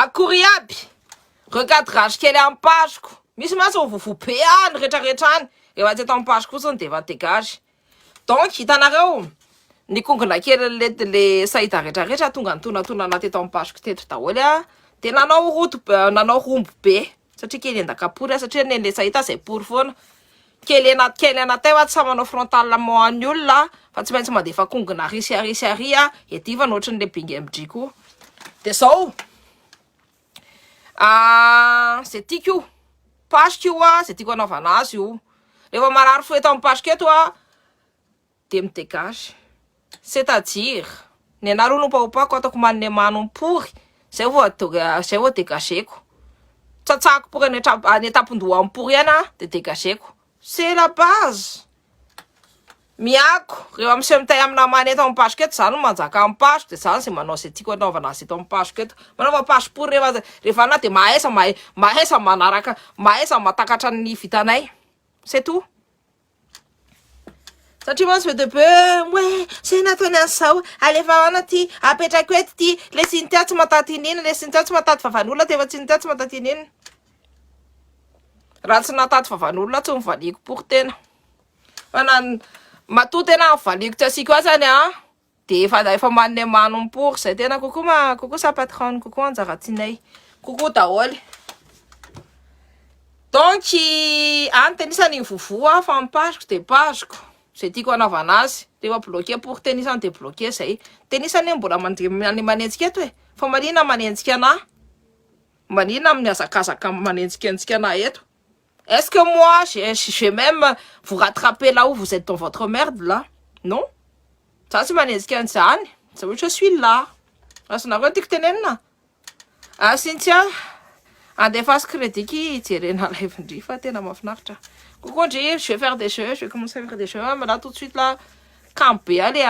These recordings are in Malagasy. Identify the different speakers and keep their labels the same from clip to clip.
Speaker 1: Akory aby, recadrage kely amin'ny pasoko. Misy mantsy vovopeany rehetrarehetrany. Rehefa tsy eto amin'ny pasoko fotsiny dia efa degazy. Donc hitanareo, ny kongona kely le sahita rehetrarehetra tonga nitonatona teto amin'ny pasoko teto daholo a. Dia nanao rombo be. Satria kely endakapory satria neny sahita zay pory foana. Kely anaty tsy sa manao frontal mo an'ny olona fa tsy maintsy mandefa kongona risy a etiva nohatry ny bingy MG koa. Dia zao zay tiako io pasoko io a, zay tiako anaovana azy io. Rehefa marary fo eto amin'ny pasoko eto a dia midégage. C'est-à-dire ny anareo nompaopako ataoko manne manompory zay vao dégageko. Tsatsako pour any etapon-doha ampory ihany dia dégageko. C'est la base. Miako rehefa miseho mitay amina many eto amin'ny pasoko eto zany manjaka amin'ny pasoko dia zany zay manao zay tiako anaovana azy eto amin'ny pasoko eto. Manaova pasipory rehefa na dia mahesa matakatra ny vitanay. C'est tout. Satria mantsy be de be se nataony an'izao alefa anaty apetrako eto ty le Cynthia tsy matady inina, le Cynthia tsy matady vavan'olona tefa Cynthia tsy matady inina. Raha tsy natady vavan'olona tsy mivaliko pour tena. Fa matoa tena mivaliko tsy asiko azy zany dia efa manne manompory zay tena coucou sa patronne, coucou anjaratsinay, coucou daholo. Donc tenisany vovoa fa amin'ny pasoko dia pasoko. Zay tiako anaovana azy. Rehefa bloqué pour tenisany dia bloqué zay. Tenisany mbola manenjika eto e. Fa manina manenjika anahy. Manina miazakazaka manenjika anahy eto. Est-ce que moi je vais même vous rattraper là où vous êtes dans votre merde là? Non. Ça c'est manenjika an'izany. Je suis là. Asanareo tiako tenenina. Cynthia andefa crédit qui tirena live ndry fa tena mahafinaritra. Coucou André, je vais faire des jeux, je vais commencer à faire des jeux, mais là tout de suite là, campé, allez,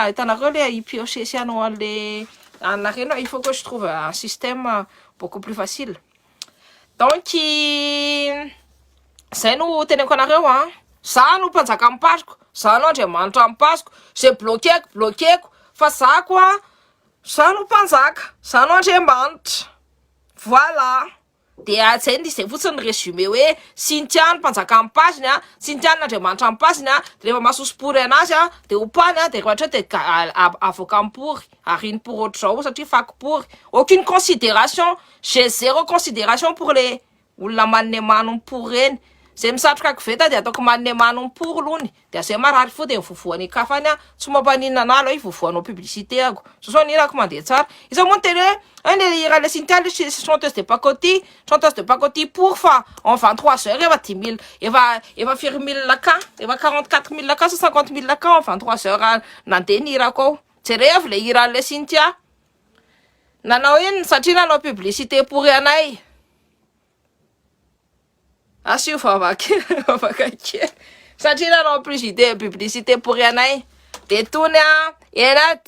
Speaker 1: il piocher si il faut que je trouve un système beaucoup plus facile. Donc, c'est nous, tenez qu'on arrive, ça nous pense à Campasco, ça non, j'ai manqué en Pasco, j'ai bloqué, face ça quoi, ça nous pense à, ça non, j'ai manqué. Voilà. Dia zay ny fotsiny résumé hoe Cynthia ny mpanjaka amin'ny pasiny Cynthia n'Andriamanitra amin'ny pasiny rehefa masosopory anazy dia opany dia rehefa dia avoaka amin'ny pory ariny pour autre zao satria faky-pory. Aucune considération, j'ai zéro considération pour les olona manne manompory reny. Zay misatroka koveta dia ataoko manne manompory lony dia zay marary fo dia mivovoany kafany tsy mampaninana analo hoe vovoanao publicité ako. Sao nirako mandeha tsara. Izy moa télé ira le Cynthia le chanteuse de pacotille pour fa en 23 heures eva 10 000 eva 4 000 lacan eva 44 000 lacan 50 000 lacan en 23 heures nandeha nirako. Jereo le ira le Cynthia. Nanao iny satria nanao publicité pour anay. Asio vavakely satria nanao publicité pour anay dia tony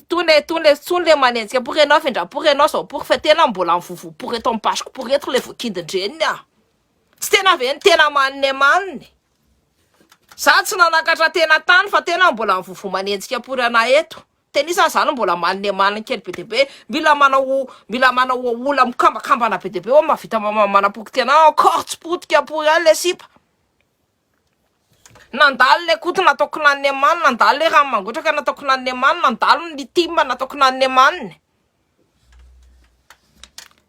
Speaker 1: tony le manenjika pour ianao fendra pour ianao zao pour fa tena mbola mivovo pour eto amin'ny pasoko pour eto le voakindin-dreniny tsy tena avy tena manne za tsy nanakatra tena tany fa tena mbola mivovo manenjika pour anay eto. Tenisany zany mbola manne kely be dia be mila manao ola mikambakambana be dia be mavita manapoky tena encore tsy potika pour le sipa. Nandalo le koto nataoko nanne manina, nandalo le rano mangotraka nataoko nanne manina, nandalo ny timba nataoko nanne manina.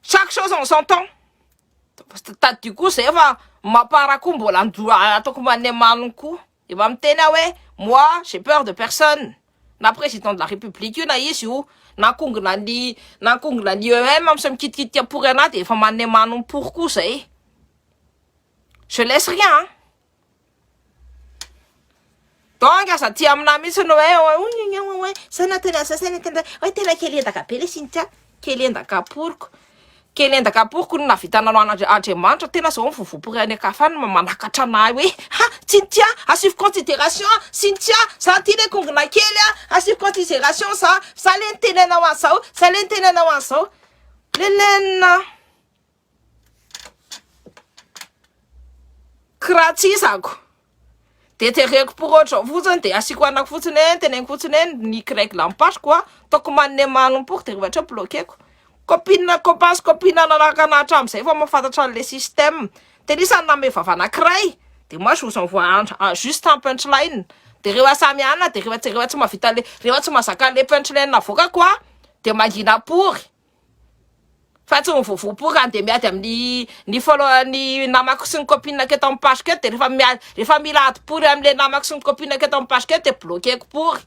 Speaker 1: Chaque chose en son temps. Du coup zay efa mapara koa mbola ataoko manne manina koa. Efa miteny hoe moi j'ai peur de personne. Na président de la République io na izy io na kongona ny EM amsa mikitikitika pour anahy dia efa manne manompory koa zay. Je laisse rien. Donc aza ty amina mihitsy no hoe sana tena tena kely endaka be le Cynthia kely endaka poriko. Kely endaka poriko no navitanao Andriamanitra tena zao mivovopory any akafany manakatra anahy hoe Cynthia asivy considération Cynthia za ty le kongona kely asivy considération za le nitenenao an'izao lelena kratsisako dia tereko pour autre zao fotsiny dia asiko anako fotsiny teneniko fotsiny ny kiraiky lampasoko taoko manne manompory dia rehefa bloquéko Copine, copain, copine nanaka anatra am'izay fa mahafantatra an'le système. De l'isany name vava anankiray. De moi je vous envoie juste un punchline. De rehefa samy anina de rehefa tsy mahavita le rehefa tsy mahazaka le punchline navoaka koa de mangina pory. Fa tsy mivovopory de miady amin'ny follow-ny namako sy ny copine keto amin'ny page keto de rehefa milady pory am'le namako sy ny copine keto amin'ny page keto de bloqueko pory.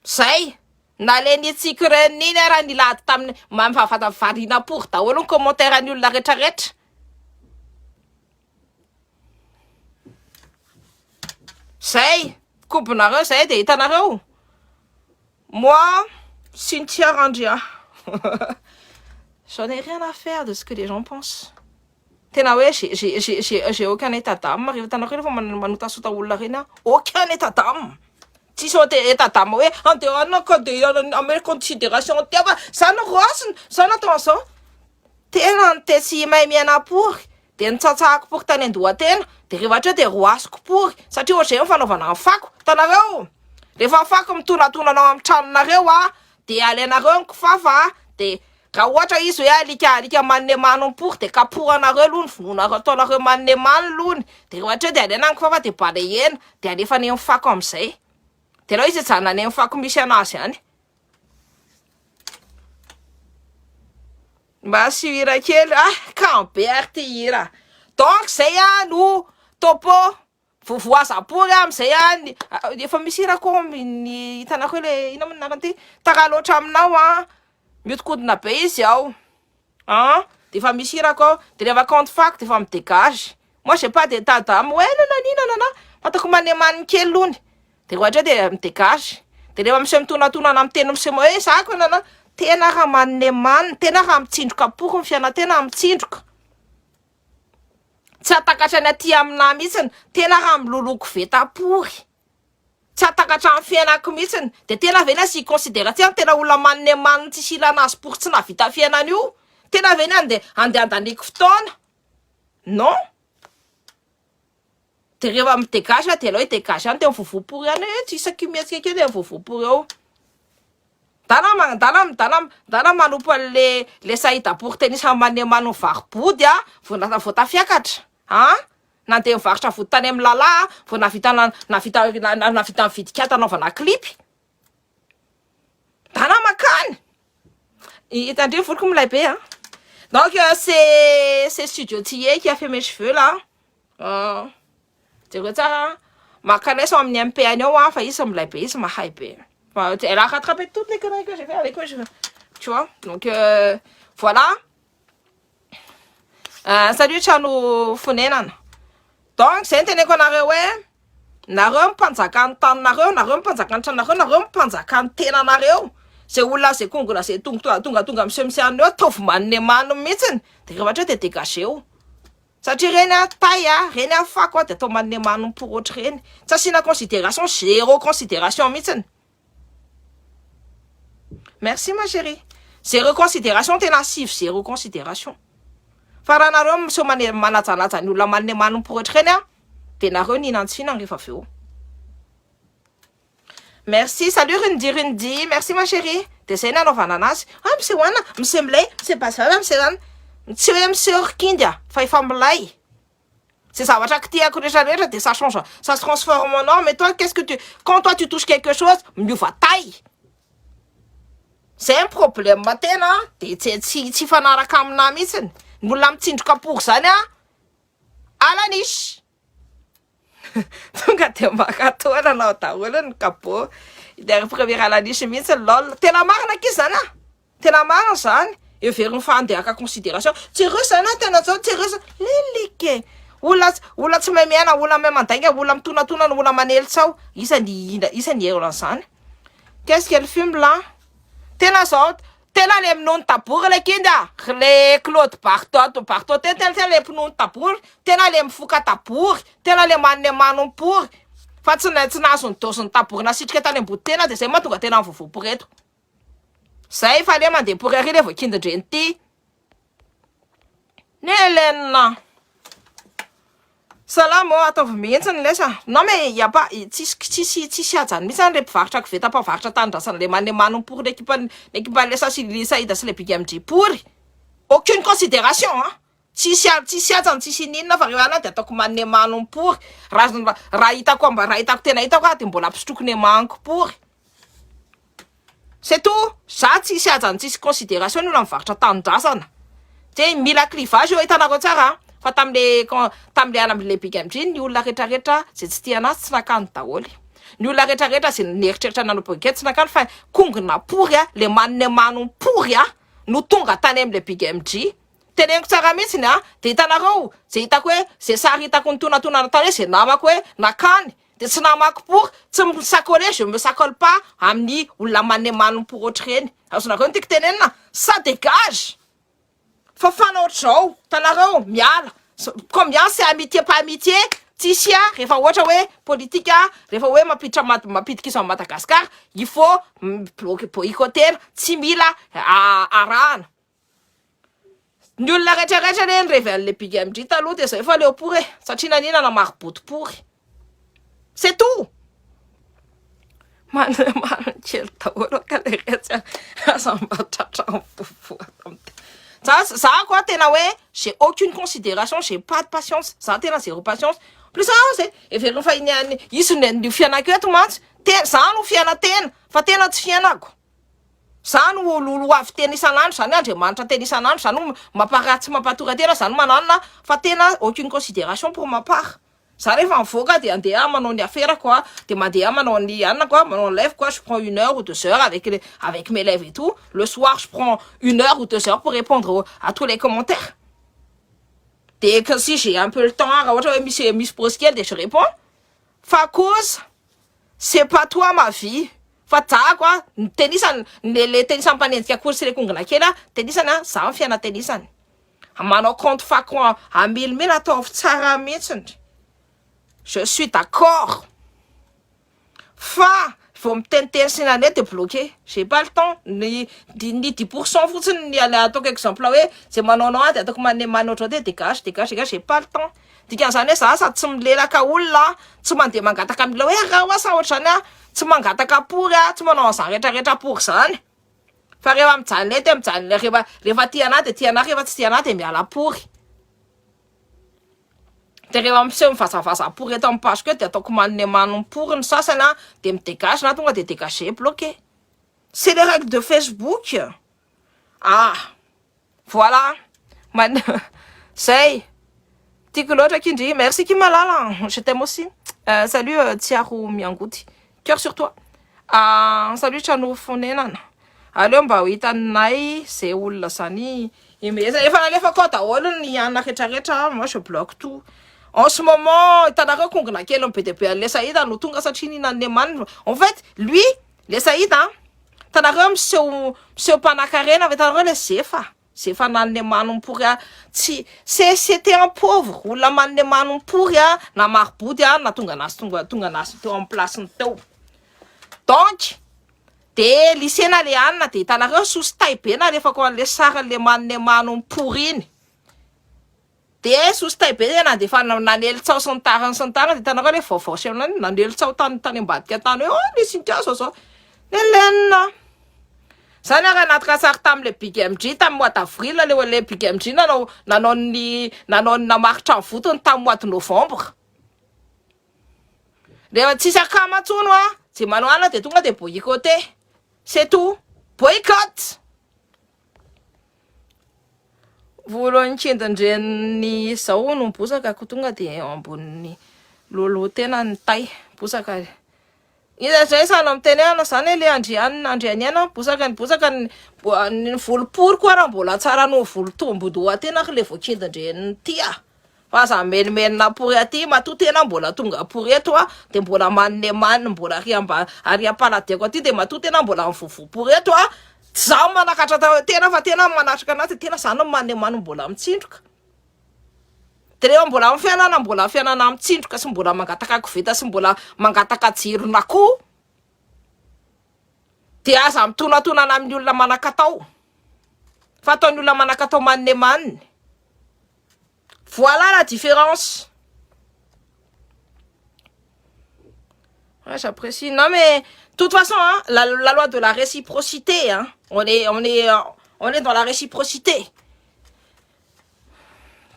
Speaker 1: Zay na le nitsika reniny raha nilady tamin'ny mamivavata variana pory daholo ny commentaire ny olona rehetrarehetra. Zay kombonareo zay de hitanareo. Moi, Cynthia Randria. J'en ai rien à faire de ce que les gens pensent. Tena hoe j'ai aucun état d'âme. Rehefa hitanareo rehefa manotasota olona reny aucun état d'âme. Tsisy état d'âme hoe andehanana ka de ame considération fa zany rosiny zany atao an'izao. Tena te tsy mahay miaina pory de nitsatsahako pory tany Andohantena de rehefa ohatra de roasiko pory satria ohatray fanaovana fako tanareo rehefa fako mitonatonanao amin'ny tranonareo de alainareo ny kifafa de raha ohatra izy hoe alika maninemano pory de kapohanareo lony vononareo ataonareo maninemano lony de rehefa ohatra de alaina ny kifafa de balehena de alefa ny fako am'izay de alao izy janona ny fako misy anazy any. Mba sy hira kely Cambert hira donc zay no topo vovoaza-pory am'izay efa misy hira koa ny hitanako le ina manarany ty taka loatra aminao miodikodina be izy ao de efa misy hira koa de rehefa compte fac de efa midégage. Moi j'ai pas d'état d'âme ouais nanana fatako manemano kely lony de ohatra de midégage de rehefa misy mitonantonana amin'ny teny misy hoe zako nana tena raha maninemano tena raha mitsindroka pory ny fiainantena mitsindroka tsy atakatra ny aty amina mihitsiny tena raha miloloko veta-pory tsy atakatra amin'ny fiainako mihitsiny de tena vena sy considération tena olona maninemano tsy silana azy pory tsy navita fiainana io tena vena ande andaniko fotoana non de rehefa midégage de alao dégage any de mivovopory any tsy isaky mietsika kely de mivovopory eo dana manompo le sahidapory tena isany maninemano varibody vo tafiakatra nandeha mivarotra voditany amin'ny lala vo navita mividy kata anaovana clipy dana makany hitandreo voloko milay be donc c'est Studio Tillé qui a fait mes cheveux là jereo tsara makanesa amin'ny MP-any ao fa izy milay be izy mahay be. Elle a rattrapé toutes les conneries que j'ai fait avec mes cheveux. Tu vois? Donc, voilà. Salut, Chano Funenana. Donc, c'est un téléconareo, nareo mpanjaka ny taninareo, nareo mpanjaka ny tranareo, nareo mpanjaka ny tenanareo. Zay olona zay kongola zay tonga misy any eo taovy maninemano mihitsiny de rehefa ohatra de dégageo. Satria reny taille reny fako de atao maninemano pour autre reny. Tsy asina considération, zéro considération mihitsiny. Merci ma chérie. Zéro considération tena sivy zéro considération. Fa raha nareo misy manajanaja ny olona maninemano pour autre reny de nareo ninan-tsina rehefa aveo. Merci, salut Rundi, merci ma chérie. De zay nanaovana anazy. Misy hoana, misy milay, misy bazava, misy rano. Tsy hoe misy orkindy fa efa milay. C'est zavatra kitiako rehetrarehetra de ça change, ça se transforme en or. Mais toi, qu'est-ce que quand toi tu touches quelque chose, miova taille. C'est un problème tena de tsy fanaraka amina mihitsiny. Ny olona mitsindroka pory zany alanisy. Tonga de makatona nao daholo ny kabô de premier alanisy mihitsy lol tena marina akizy zany tena marina zany everiny fandehaka considération tsy reo zany tena zao tsy reo lelike olona tsy mahay miaina olona mahay mandainga olona mitonatonana olona manelitsao isany eola zany. Qu'est-ce qu'elle fume là tena zao tena le minono tabory le kinda le Claude Bartot tena le minono tabory tena le mifoka tabory tena le maninemano pory fa tsy nahazo ny dosiny tabory nasitrika tany ambody tena de zay mahatonga tena mivovopory eto zay fa le mandeha pory ary le vao kindindreny ty nelenina Salama ataovy mihitsy ny lesa. Non mais y a pas tsisy ajany mihitsy any le mpivarotra koveta mpavaratra tanindrazana le manemano-pory l'équipe lesa sy Saïda sy le Big MJ pory. Aucune considération hein. Tsisy ajany tsisy ninona fa reo ana de ataoko manemano-pory. Raha hitako tena hitako de mbola ampisotroko nemanko-pory. C'est tout. Za tsisy ajany tsisy considération ny olona mivarotra tanindrazana. Te mila clivage eo hitanareo tsara. Fa tamle ana amle Big MJ ny olona rehetrarehetra zay tsy tia anazy tsy nakany daholy. Ny olona rehetrarehetra zay nieritreritra nanomboke tsy nakany fa kongona pory le manemano-pory no tonga tany amle Big MJ. Teneniko tsara mihitsy de hitanareo zay hitako hoe zay sary hitako ny tonatonana tany hoe zay namako hoe nakany de tsy namako pory tsy misakole je me sakole pas amin'ny olona manemano-pory ohatr'ireny. Azonareo ny tiako tenenina ça dégage. Fa fanao ohatr'izao tanareo miala combien c'est amitié pas amitié tsisy rehefa ohatra hoe politika rehefa hoe mampiditra izy à Madagascar il faut boycotter tsy mila arahana. Ny olona rehetrarehetra reny rehefa le Big MJ taloha de zay fa leo pory satria nanina namary boto-pory. C'est tout. Kely daholo ka le rehetra azambatratra ça quoi tena hoe j'ai aucune considération, j'ai pas de patience. Ça tena zéro patience. Plus ça c'est et veron fa iny iso ny fianako eto mantsy za no fiana tena fa tena tsy fianako. Za no olo avy tena isanandro zany Andriamanitra tena isanandro zany no mamparatsy mampatora tena zany manana fa tena aucune considération pour ma part. Ça rehefa mivoaka de andeha manao ny affaire quoi de mandeha manao ny anna quoi manao lève quoi je prends 1 heure ou 2 heures avec mes élèves et tout. Le soir je prends 1 heure ou 2 heures pour répondre à tous les commentaires. Dès que si j'ai un peu le temps Miss Proskiel je réponds. Fa cause c'est pas toi ma vie. Fa za quoi tennisan le tennisan panenjika course le kongona kely tennisana za ny fiana tennisany. Manao compte fa quoi à 1000 ataovy tsara mihitsy. Je suis d'accord. Fa faut me tenter c'est la net bloqué. J'ai pas le temps ni 10% fotsiny ny ataoko exemple hoe c'est manonao de ataoko manemano ohatry dégage j'ai pas le temps. Dikan'izany hoe za sady tsy milelaka olona tsy mandeha mangataka amila hoe raha oasa ohatrany tsy mangataka pory tsy manao an'izany rehetrarehetra pory zany. Fa rehefa mijanona ety mijanona rehefa tiana de tiana rehefa tsy tiana de miala pory. De rehefa miseho mivazavaza pory eto amin'ny page de ataoko manemano-pory ny sasany de midégage na tonga de dégager bloqué. C'est les règles de Facebook. Ah voilà say tiako loatra Kindry, merci Kimalala, je t'aime aussi. Salut Tiaro Miangouti, cœur sur toi. Salut Trano Fonenana. Aleo mba ho hitanay zay olona zany imeza efa nalefako ao daholo ny anona rehetrarehetra moi je bloque tout. En ce moment hitanareo kongona kely ny BDP le Saïda no tonga satria ninany Neman. En fait lui le Saïda hitanareo miseho mpanakarena hitanareo le zefa nany Neman-pory tsy c'était un pauvre olona many Neman-pory na marobody na tonga nazy teo amin'ny place-ny teo. Donc de lycée na le anina de hitanareo sosy be na rehefa ko le sara le manemano-pory iny. De sosy be na de fa nanelitsao sy ny tariny de hitanareo le vaovao semana nanelitsao tany ambadika tany hoe oh lesintiazo zao Hélène. Zany raha anaty sary tamile Big MJ tamin'ny mois d'avril le Big MJ nanao ny namaritra ny votony tamin'ny mois de novembre. Rehefa tsisy akamatsono zay manao anna de tonga de boycotté. C'est tout. Boycott. Voalohany kindrendreny zao no bosaka ko tonga de ambony lolo tena ny tay bosaka. Ina zay sana mitenena zany le andrianiana bosaka ny volopory koa raha mbola tsara no volotombodoa tena le voakindrendreny tia. Fa za melimelina pory aty mato tena mbola tonga pory eto de mbola manemano mbola ariam-paladeko aty de mato tena mbola mivovo pory eto za manakatra tena fa tena manatrika anazy tena zany manemano mbola mitsindroka. De rehefa mbola fianana mitsindroka sy mbola mangataka koveta sy mbola mangataka jirona koa de aza mitonatonana amin'ny olona manakatao fa ataon'ny olona manakatao manemaniny. Voilà la différence. Ouais, j'apprécie. Non, mais, de toute façon, hein, la loi de la réciprocité, hein, on est dans la réciprocité.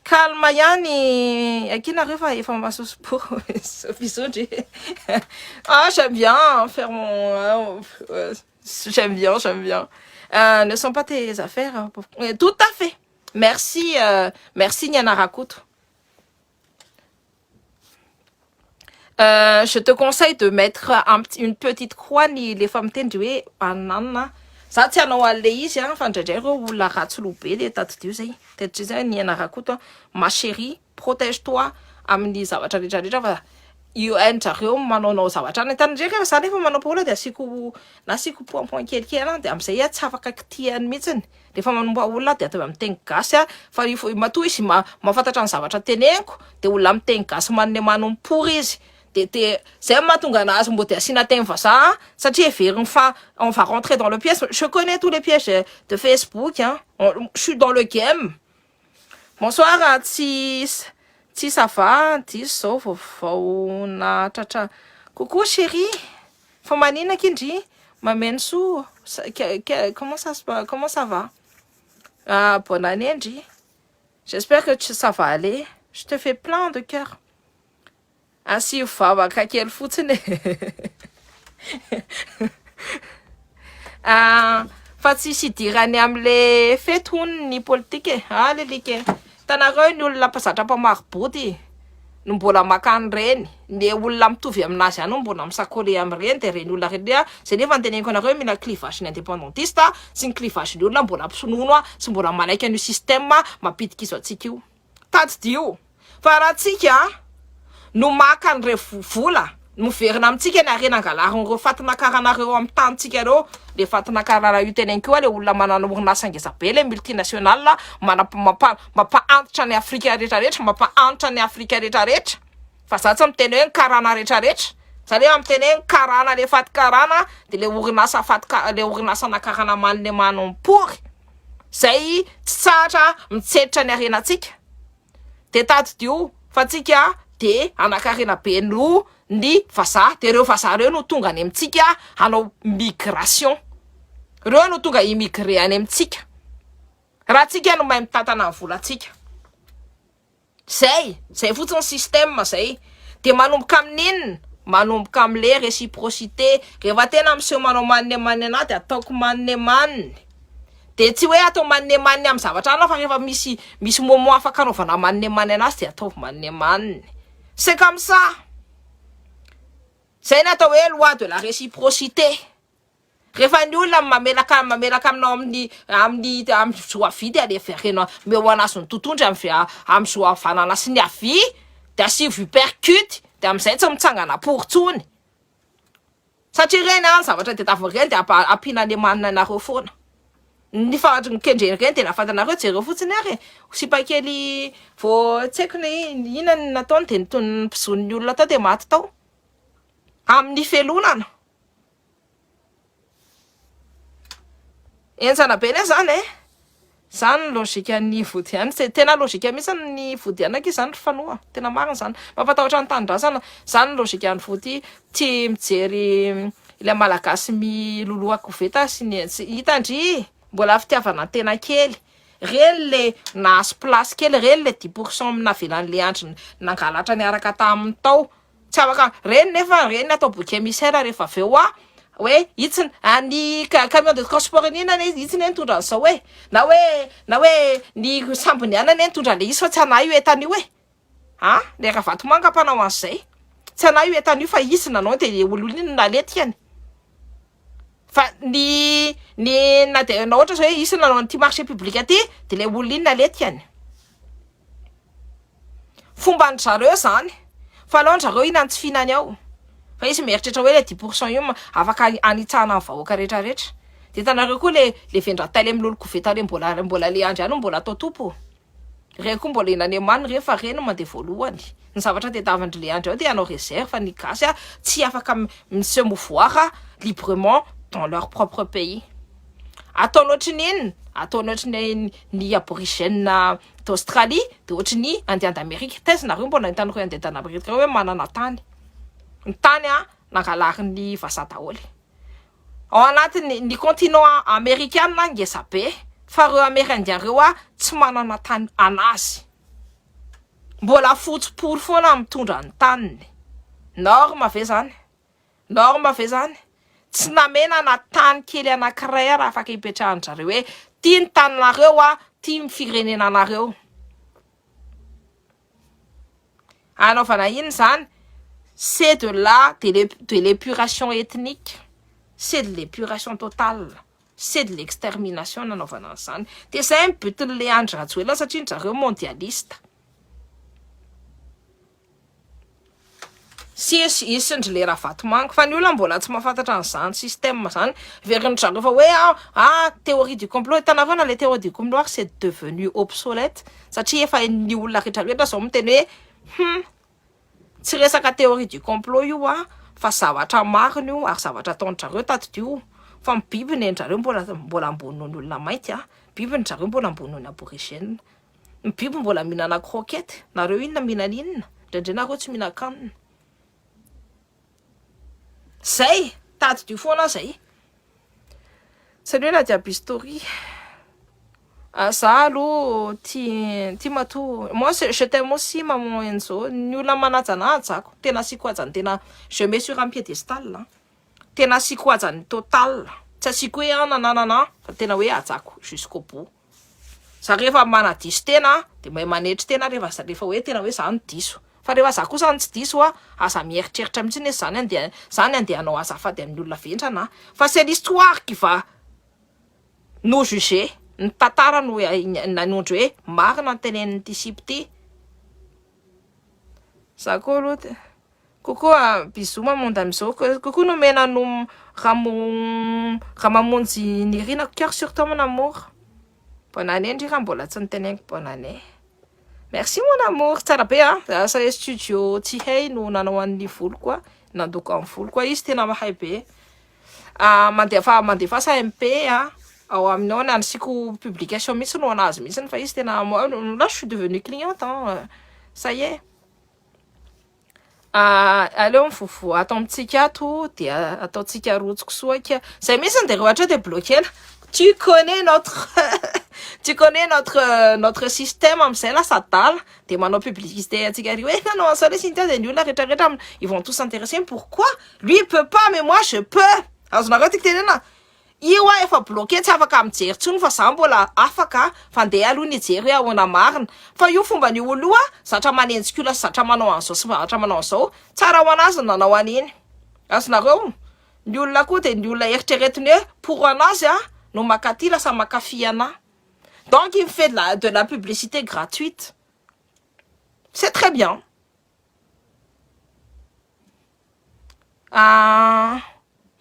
Speaker 1: Calma yani, aqui na rue, il faut m'asseoir pour épisode. Ah, j'aime bien faire mon... j'aime bien. Ne sont pas tes affaires. Hein, tout à fait. Merci, merci Niana Rakut. Je te conseille de mettre une petite croix ni les femmes tenduées anana. Ça tient à izy hein, fandraindray olona ratsy lobe le tadidio zay. Teditry zay nianarako to. Ma chérie, protège-toi amin'ny zavatra rehetrarehetra fa io hainjareo manao zavatra any tany ndraiky za nefa manao paola de nasiko point kelikely de amizay tsy afaka kitihany mihitsiny. Rehefa manomba olona de atao amin'ny teny gasy fa matoa izy mahafantatra ny zavatra teneniko de olona amin'ny teny gasy manne manompory izy. C'est mahatonga anazy mbo de asina teny vazaha satria everiny fa on va rentrer dans le piège. Je connais tous les pièges de Facebook hein. Je suis dans le game. Bonsoir Tis ça va Tis zao vao na tratra. Coucou chérie. Fa manina kindry mameno soa. Comment ça va? Ah bonne année Ndry. J'espère que ça va aller. Je te fais plein de cœur. Asi vavaka kely fotsiny fa tsisy idirany amle fetony ny politika lelike tanareo ny olona mpazatra mpamarobody no mbola makany reny le olona mitovy aminazy any mbola misakole am'ireny de reny olona reny zay nefa anteneniko anareo mila clivage ny indépendantiste sy ny clivage ny olona mbola mpisonono sy mbola manaiky an'io système mapitika izo atsika io tadidio fa raha tsika no maka an'ireo vola moverina amintsika ny arena angalarin'ireo fatinakaranaireo amin'ny tanitsika reo le fatinakarana io teneniko le olona manana orinasa ngeza be le multinational mampaantitra ny Afrika rehetrarehetra mampaantitra ny Afrika rehetrarehetra fa za tsy miteny hoe karana rehetrarehetra za le miteny hoe karana le fatikarana de le orinasa le orinasa nakarana manne manompory zay tsy tsara mitsetitra ny arenatsika de tadidio fa tsika de anakarena be no ny vazaha de reo vazaha reo no tonga any amintsika hanao migration reo no tonga immigre any amintsika raha tsika no mahay mitantana ny volatsika zay fotsiny système zay de manomboka amin'inona manomboka am'le réciprocité rehefa tena miseho manao manne anahy de ataoko manne de tsy hoe atao manne amin'ny zavatra ana fa rehefa misy moment afaka anaovana manne anazy de atao manne. C'est comme ça. C'est natao hoe loi de la réciprocité. Rehefa ny olona mamelaka aminao amin'ny zoa vy de aleverenao meo anazy ny totondry amin'ny zoa vanana sy ny avy de asivy percute de am'izay tsy mitsangana portsony satria reny any zavatra de tavy reny de ampina le manina anareo foana ny kendreny reny de nafantanareo jereo fotsiny ary sipakely vo tsy haiko ny inany nataony de nitony mpizony olona tao de maty tao amin'ny felonana ensana be ne zany zany logika ny vodiana tena logika misy ny vodiana aky zany fanoa tena marina zany mampatahotra ny tanindrazana zany logika ny vody tsy mijery ile malagasy miloloha koveta sy ny hitandry mbola fitiavana tena kely reny le nahazo place kely reny le 10% amina velan'le andro nangalatra ny araka taminy tao tsy afaka reny nefa reny atao boky émissaire rehefa aveo hoe itsiny any camion de transport inona itsiny nitondra an'izao hoe na hoe ny sambony anany nitondra le izy fa tsy anahy io entany io le raha vatomanga mpanao an'izay tsy anahy io entany io fa izy nanao de olona naletikany fa na de na ohatra zao hoe isy nanao ty marché public aty de le olona iny naletikany fomba ny zareo zany fa alao zareo ina tsy fihinany ao fa izy mieritritra hoe le 10% io afaka anitsahana ny vahoaka rehetrarehetra de tanareo koa le vendratay amin'ny lolo koveta le mbola le andry any mbola atao tompo reny koa mbola inane many rehefa reny mandeha voalohany ny zavatra tetavandry le andry ao de anao réserve fa ny gasy tsy afaka se mouvoir librement dans leur propre pays. Atao loatry n'inona atao loatry ny aborigène d'Australie de ohatry ny andeha d'Amérique tezina reo mbola hitanareo andeha d'Amérique hoe manana tany ny tany nangalary vasa daholo. Ao anatin'ny continent américaine ngeza be fa reo amérindien reo tsy manana tany anazy. Mbola fotsipory foana mitondra ny taniny. Norma ve zany? Norma ve zany? Tsy namenana tany kely anankiray raha afaka hipetrahany zareo hoe tia ny taninareo tia ny firenenanareo. Anaovana ino zany? C'est de l'épuration ethnique. C'est de l'épuration totale. C'est de l'extermination nanaovana zany. De zay ny butin'le Andry Rajoelina satria zareo mondialiste. Isindry le raha vatomanga fa ny olona mbola tsy mahafantatra an'izany système zany veriny zareo fa hoe théorie du complot. Hitanareo le théorie du complot c'est devenu obsolète satria efa ny olona rehetra zao miteny hoe tsy resaka théorie du complot io fa zavatra marina io ary zavatra ataon'jareo tadidio. Fa ny biby ny zareo mbola amboniny olona mainty biby ny zareo mbola amboniny aborigène. Ny biby mbola mihinana croquette, nareo inona mihinana inona, ndraindray nareo tsy mihinan-kanina. Zay tadidio foana zay. Salut la diabistorie. Ça aloha tia mato. Moi je t'aime aussi maman Enzo. Ny olona manaja anahy tena asiako ajany tena je mets sur un piédestal. Tena asiako ajany total. Tsy asiako hoe nanana fa tena hoe ajako jusqu'au bout. Za rehefa manadiso tena de mahay manetry tena rehefa hoe tena hoe zany diso. Fa rehefa za kosa tsy diso aza mieritreritra mihitsy hoe zany andeha hanao azafady amin'ny olona ventrana. Fa c'est l'histoire qui va nous juger. Ny tantara no nanondro hoe marina ny tenenin'ny disciple ty. Za koa aloha kokoa bisous maman d'amizao. Kokoa nomena no raha mamonjy ny rinako cœur sur toi mon amour. Bonne année ndrika mbola tsy niteneniko bonne année. Merci mon amour. Tsara be asa studio Tihey no nanao an'ny voloko nandoko amin'ny voloko izy tena mahay be. Mandefa sa MP ao aminao ny anisiko publication mihitsy no anazy mihitsy fa izy tena là je suis devenue cliente ça y est. Aleo mivovo atao amitsika ato de ataotsika rotsoko soaka. Zay mihitsy de ohatra de bloquer. Tu connais notre système am'izay la sadala de manao publicité atsika ry hoe nanao an'izao le Cynthia de ny olona rehetrarehetra ils vont tous s'intéresser. Pourquoi lui il peut pas mais moi je peux. Azonareo ty tenena io efa bloqué tsy afaka mijery tsony fa za mbola afaka fa ndeha aloha nijery hoe ahoana marina. Fa io fomba ny olo zatra manenjikula zatra manao an'izao sy zatra manao an'izao tsara ho anazy nanao an'iny. Azonareo ny olona koa de ny olona eritreretiny hoe pour anazy no makaty lasa makafy ana. Donc il me fait de la publicité gratuite. C'est très bien.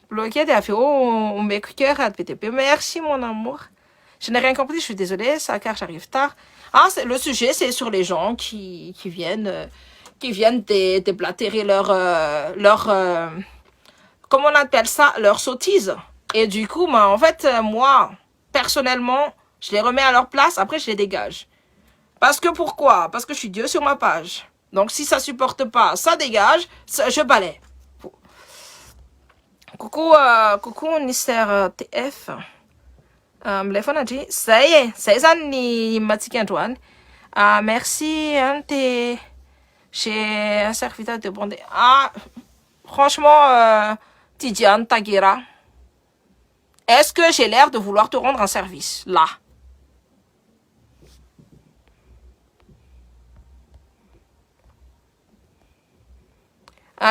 Speaker 1: Bloqué de avio on met cœur à BTP. Merci mon amour. Je n'ai rien compris, je suis désolée, ça car j'arrive tard. Le sujet c'est sur les gens qui viennent déblatérer leur comment on appelle ça, leur sottise. Et du coup, en fait, moi, personnellement, je les remets à leur place, après je les dégage. Parce que pourquoi? Parce que je suis Dieu sur ma page. Donc si ça supporte pas, ça dégage, je balaie. Coucou Mister TF. Téléphone a dit ça y est, c'est ça ni Matsiki Antoine. Merci j'ai un serviteur de bondé. Franchement Tidiane Taguera, est-ce que j'ai l'air de vouloir te rendre un service là?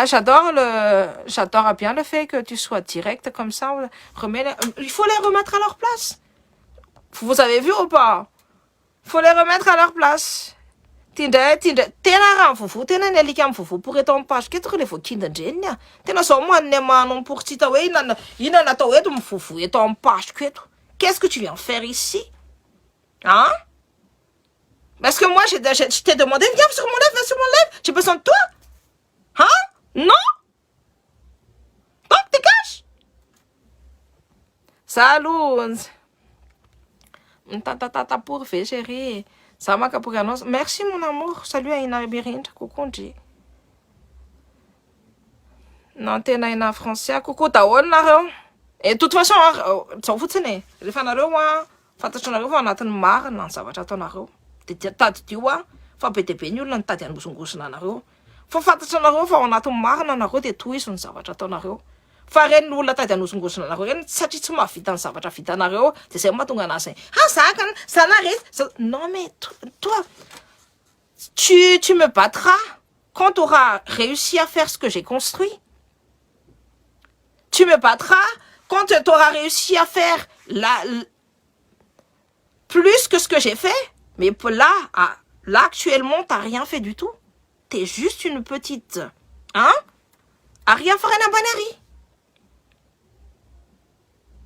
Speaker 1: J'adore bien le fait que tu sois direct comme ça. Il faut les remettre à leur place. Vous avez vu ou pas? Il faut les remettre à leur place. Tena raha fufu tena ny alika amin'ny fufu pour eto amin'ny page keto rehefa kindandreny tena zao moa ny manao pour tsy hita hoe inona natao eto mifufu eto amin'ny page keto. Qu'est-ce que tu viens faire ici? Hein? Parce que moi je t'ai demandé viens sur mon live, j'ai besoin de toi? Hein? Non? Donc dégage. Salut. Tata pour faire chérie. Ça m'a pour annonce. Merci mon amour. Salut à Ina Birinde. Coucou. Non, tena ina français kokoa daholo nareo. Et de toute façon, zao fotsiny e. Rehefa nareo fantatranareo fa anatin'ny marina ny zavatra ataonareo. De tady dio fa be dia be ny olona nitady hanosongosona anareo. Fa fantatranareo fa ao anatin'ny marina nareo de tohizo ny zavatra ataonareo. Fa reny olona tady hanosongosona anareo reny satria tsy mahavita ny zavatra vitanareo de zay mahatonga anazy. Ah zakany, zanarety. Non mais toi, tu me battras quand tu auras réussi à faire ce que j'ai construit. Tu me battras quand tu auras réussi à faire plus que ce que j'ai fait. Mais là actuellement, tu n'as rien fait du tout. Tu es juste une petite... Hein? À rien faire un banari.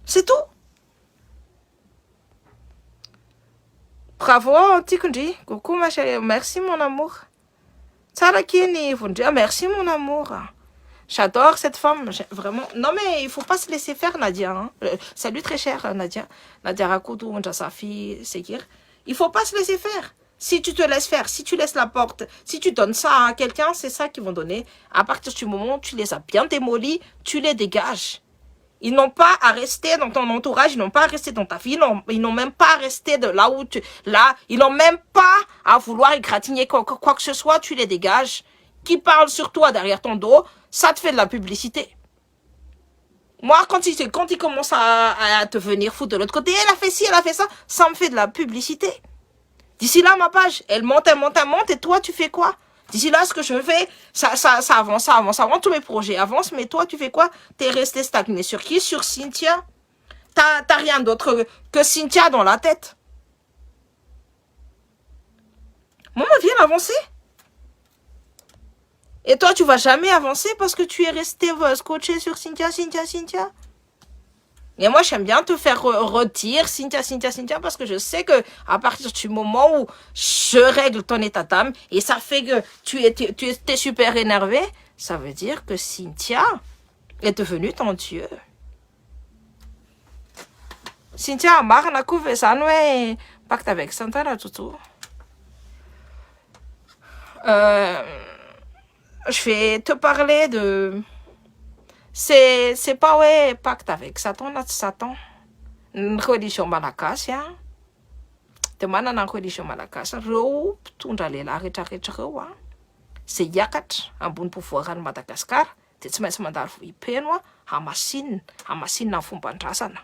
Speaker 1: C'est tout. Bravo, Tikundji. Coucou, ma chérie. Merci, mon amour. Merci, mon amour. J'adore cette femme, vraiment. Non, mais il faut pas se laisser faire, Nadia. Hein. Salut, très chère, Nadia. Nadia Rakoudou, Safi, Sekir. Il faut pas se laisser faire. Si tu te laisses faire, si tu laisses la porte, si tu donnes ça à quelqu'un, c'est ça qu'ils vont donner. À partir du moment où tu les as bien démolis, tu les dégages. Ils n'ont pas à rester dans ton entourage, ils n'ont pas à rester dans ta vie, ils n'ont même pas à rester de là où ils n'ont même pas à vouloir égratigner quoi que ce soit, tu les dégages. Qui parle sur toi derrière ton dos, ça te fait de la publicité. Moi, quand il commence à te venir foutre de l'autre côté, elle a fait ci, elle a fait ça, ça me fait de la publicité. D'ici là, ma page, elle monte, et toi, tu fais quoi? D'ici là, ce que je fais, ça avance, tous mes projets avancent, mais toi, tu fais quoi? T'es resté stagné sur qui? Sur Cynthia. T'as rien d'autre que Cynthia dans la tête. Maman, viens avancer. Et toi, tu vas jamais avancer parce que tu es resté scotché sur Cynthia. Et moi, j'aime bien te faire retirer Cynthia, parce que je sais que à partir du moment où je règle ton état d'âme, et ça fait que tu étais super énervé, ça veut dire que Cynthia est devenue ton Dieu. Cynthia, marna couve ça, ouais, pacte avec Santana, tout. Je vais te parler de... C'est pas ouais pacte avec Satan, Satan. Une religion malagasy, hein. De manana religion malagasy, reo mpitondra lehilahy rehetrarehetra reo, zay hiakatra ambony pouvoiran'i Madagasikara, de tsy maintsy mandalo vohipeno hamasinina ny fomban-drazana.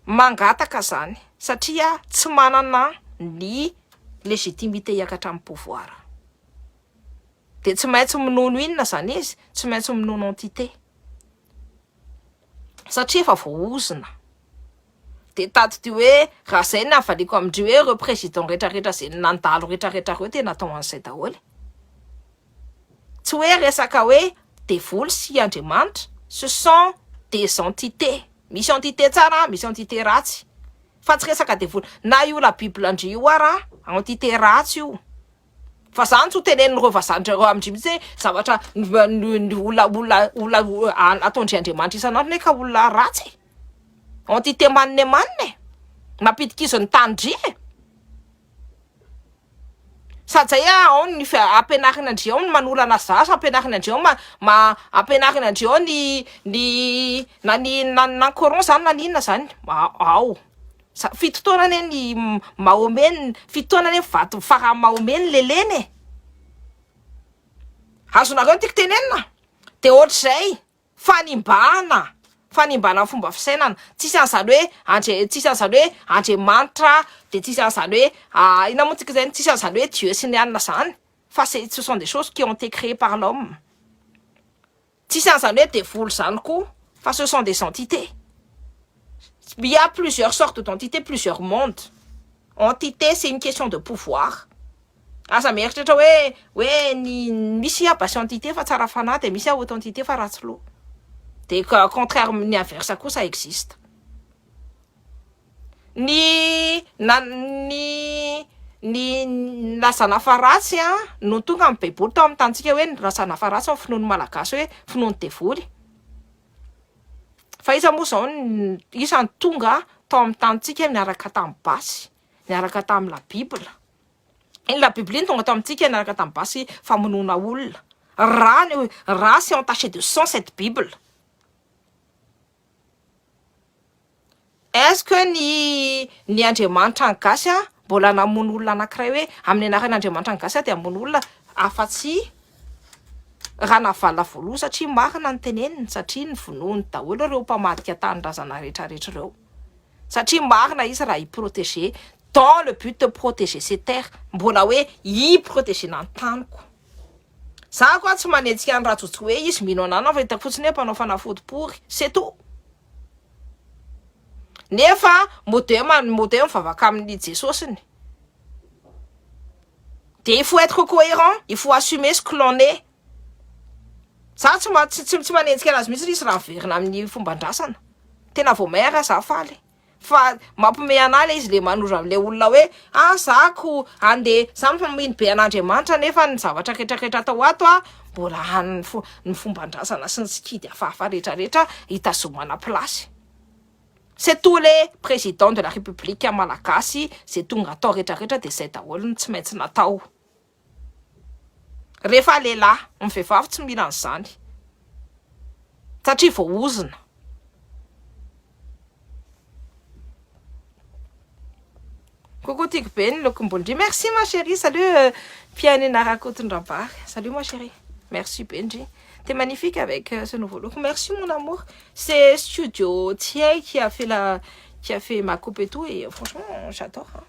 Speaker 1: Mangataka zany, satria tsy manana ny légitimité hiakatra amin'ny pouvoir. De tsy maintsy minono inona zany izy, tsy maintsy minono entité. Satria efa voaozina. De tady ty hoe raha zay ny avaliko amindreo hoe ireo président rehetrarehetra zay nandalo rehetrarehetra reo tena atao an'izay daholo. Tsy hoe resaka hoe devoly sy Andriamanitra, ce sont des entités. Misy entité tsara, misy entité ratsy. Fa tsy resaka devoly. Na io la Bible andry io ara, entité ratsy io. Fa zany tsy ho tenenin'ireo vazandrareo amindry mihitsy zavatra olona ataondry Andriamanitra isanandro ne ka olona ratsy. Entité manne mampitikizo ny tandry e. Sady zay ao ny ampianarina andreo ny manolana zaza, ampianarina andreo ampianarina andreo ny nankoron zany na ninona zany. Ao. Fitotoana ny Mahomey, fitotoana ny vato fara Mahomey leleny e. Azonareo ny tiako tenenina. De ohatr'izay, fanimbana fomba fisainana. Tsisy an'izany hoe Andriamanitra, de tsisy an'izany hoe ina moa tsika zany, tsisy an'izany hoe Dieu sy ny anina zany. Fa ce sont des choses qui ont été créées par l'homme. Tsisy an'izany hoe devoly zany koa, fa ce sont des entités. Il y a plusieurs sortes d'entités, plusieurs mondes. Entité, c'est une question de pouvoir. Asa mieritratra hoe misy abasy entité fa tsara fanahy, de misy haute entité fa ratsy loha. De contraire ny inverse koa ça existe. Ny lazana fa ratsy no tonga amin'ny baiboly tao amin'ny tantsika hoe ny lazana fa ratsy amin'ny finoany malagasy hoe finoany devoly. Fa iza moa zao isany tonga tao amin'ny tantsika miaraka tamin'ny basy, miaraka tamin'ny la Bible. La Bible iny tonga tao amintsika miaraka tamin'ny basy famonoana olona. c'est entaché de sang cette Bible. Est-ce que ny Andriamanitra gasy mbola namono olona anankiray hoe amin'ny anaran'Andriamanitra gasy dia hamono olona afa-tsy raha navala voaloha satria marina ny teneniny satria ny vonoany daholo ireo mpamadika tanindrazana rehetrarehetra ireo. Satria marina izy raha hiprotéger dans le but de protéger ces terres mbola hoe hiprotéger na ny taniko. Za koa tsy manetsika ny ratsotso hoe izy mino anana fa hitako fotsiny hoe mpanao fanafody-pory, c'est tout. Nefa modèle mivavaka amin'ny Jesosiny. Il faut être cohérent, il faut assumer ce que l'on est. Za tsy manetsika anazy mihitsy izy raha verina amin'ny fomban-drasana. Tena vao maire za faly. Fa mampome an'ala izy le manoro amin'le olona hoe zako andeha za mino be an'Andriamanitra nefa ny zavatra rehetrarehetra atao ato mbola ny fomban-drasana sy ny tsikidy hafahafa rehetrarehetra hitazomana plasy. C'est tous les présidents de la République malagasy zay tonga atao rehetrarehetra dia zay daholo ny tsy maintsy natao. Rehefa lehilahy ny vehivavy tsy mila an'izany satria voaozina. Coucou Tikben, le Kumbundi. Merci ma chérie. Salut Pianina Rakotundrabar. Salut ma chérie. Merci Benji. T'es magnifique avec ce nouveau look. Merci mon amour. C'est Studio Thierry qui a fait ma coupe et tout. Et franchement, j'adore. Hein.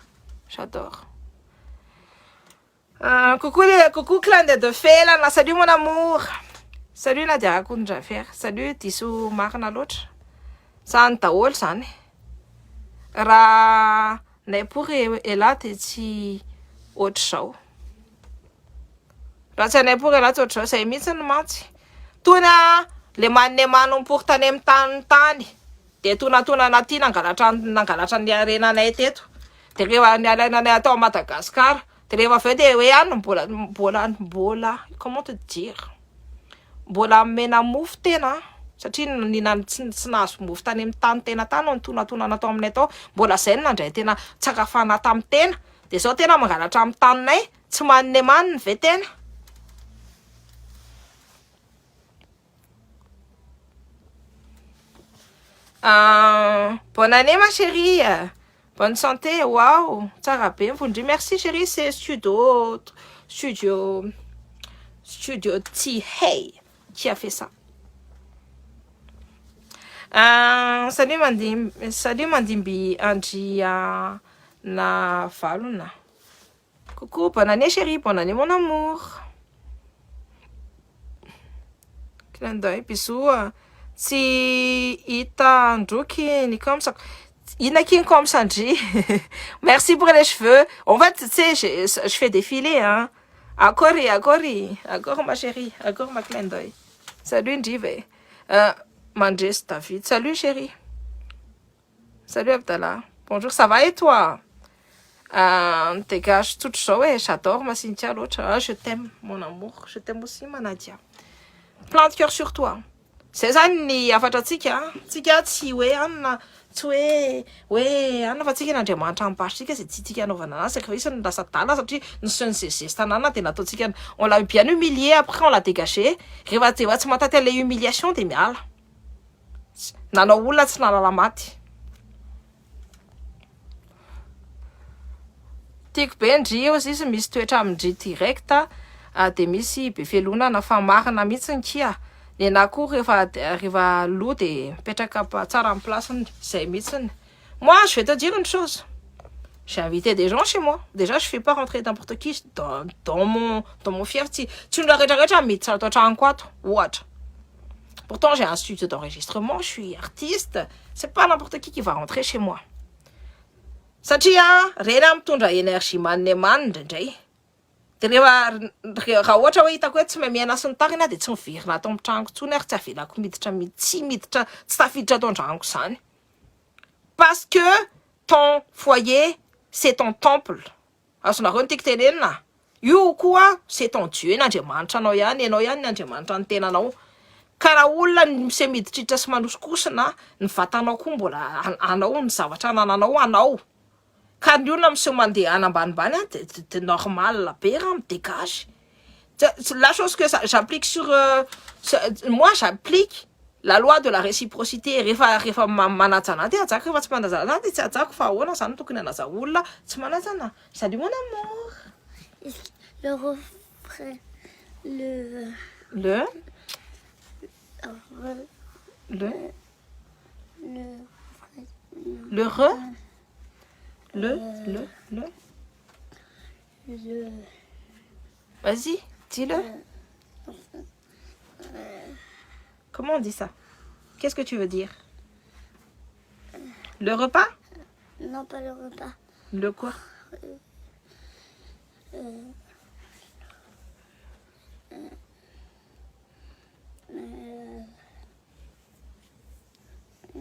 Speaker 1: J'adore. Coucou clan de Fela. Salut mon amour. Salut Nadia Rakotundrabar. Salut Tissou Marna l'autre. Ça n'taol ça. Ra nay pour et là t'es si autre chose. Raha tsy anay pour et là t'autre chose. Say mihitsy ny mantsy. Tona le manimano pour tany amin'ny tany. De tona anaty nangalatra ny arenanay teto. De rehefa ny arenanay atao Madagascar. De rehefa aveo de hoe mbola comment te dire. Mbola mena mofo tena. Satria ninany tsy nahazo mofo tany amin'ny tany tena tany no tona natao aminay atao mbola zay ny nandray tena tsakafana tamin'ny tena de zao tena mangalatra amin'ny taninay tsy manne maniny ve tena. Bonne année ma chérie, bonne santé, waouh, tsara be mivondry. Merci chérie, c'est Studio T Hey qui a fait ça. Salut Mandimbi Andria na Valuna. Coucou, bonne année chérie, bonne année mon amour. Clin d'œil, bisous. Si ita ndruki ni comme ça. Inaki comme ça. Merci pour les cheveux. En fait, tu sais, je fais défiler, hein. Accord ma chérie, accord ma clin d'œil. Salut Ndive. Manjès David. Salut chérie. Salut Abdallah. Bonjour, ça va et toi? Dégage toute chose. Ouais, j'adore ma Cynthia l'autre. Je t'aime mon amour. Je t'aime aussi ma Nadia. Plein de cœur sur toi. C'est ça ni afatra-tsika. Tsika tsy hoe anna tsy hoe anna fa tsika n'Andriamanitra ampasitsika zay tsika anaovana anazy sacrifice ny lasa dala satria ny seul geste anana de nataontsika on l'a bien humilié après on l'a dégagé. Rehefa tsy mataty an'le humiliation de miala. Nanao olona tsy nalala maty. Tiako be ndry eo izy misy toetra amindry direct de misy be felonana fa marina mihitsy ny kia. Les nakour rehefa lo de petraka tsara en place zay mihitsy. Moi je vais te dire une chose. J'ai invité des gens chez moi. Déjà je fais pas rentrer n'importe qui dans mon fief. Tu ne regardes mais ça doit être quoi what. Pourtant j'ai un studio d'enregistrement, je suis artiste, c'est pas n'importe qui va rentrer chez moi. Satria rena mitondra énergie manne ndray. De raha ohatra hoe hitako hoe tsy miamiana sy ny tarina de tsy miverina atao amin'ny trango tsony ary tsy avelako miditra tsy tafiditra atao an-dranogo zany. Parce que ton foyer c'est ton temple. Azonareo ny tiako tenenina. Io koa c'est ton Dieu, n'Andriamanitra anao ihany, ianao ihany n'Andriamanitra ny tenanao. Ka raha olona misy miditra sy manosokosina ny vatanao koa mbola anao ny zavatra anananao anao. Ka ny olona misy mandeha anambanimbany de normal be raha midégage. La chose que j'applique sur... moi, j'applique la loi de la réciprocité. Rehefa manajana ty azaka, rehefa tsy manajana ty tsy azako fa ahoana zany tokony hanaja olona tsy manajana. Salut mon amour.
Speaker 2: Le refrain, le
Speaker 1: Le re. Vas-y, dis-le. Comment on dit ça? Qu'est-ce que tu veux dire? Le repas?
Speaker 2: Non, pas le repas.
Speaker 1: Le quoi?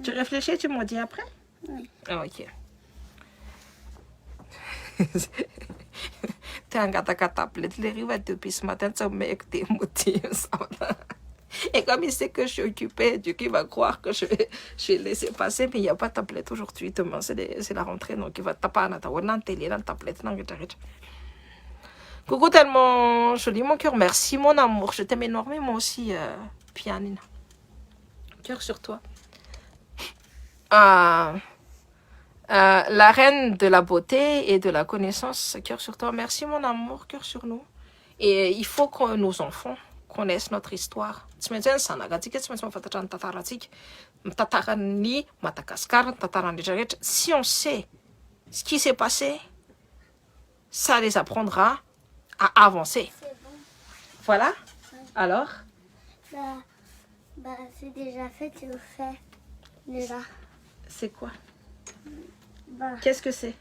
Speaker 1: Tu réfléchis, tu m'en dis après?
Speaker 2: Oui.
Speaker 1: Ah, ok. T'es un gâteau à tablette, les rives depuis ce matin, ça me met des motifs. Et comme il sait que je suis occupée, du coup, il va croire que je vais laisser passer, mais il n'y a pas de tablette aujourd'hui. Demain, c'est la rentrée, donc il va taper la télé, la tablette. Coucou, tellement joli, mon cœur. Merci, mon amour. Je t'aime énormément aussi, Pianina. Cœur sur toi. La reine de la beauté et de la connaissance, cœur sur toi. Merci, mon amour, cœur sur nous. Et il faut que nos enfants connaissent notre histoire. Si on sait ce qui s'est passé, ça les apprendra à avancer.
Speaker 2: C'est bon.
Speaker 1: Voilà. Alors?
Speaker 2: C'est déjà fait, tu le fais déjà.
Speaker 1: C'est quoi?
Speaker 2: Bah,
Speaker 1: Qu'est-ce que c'est?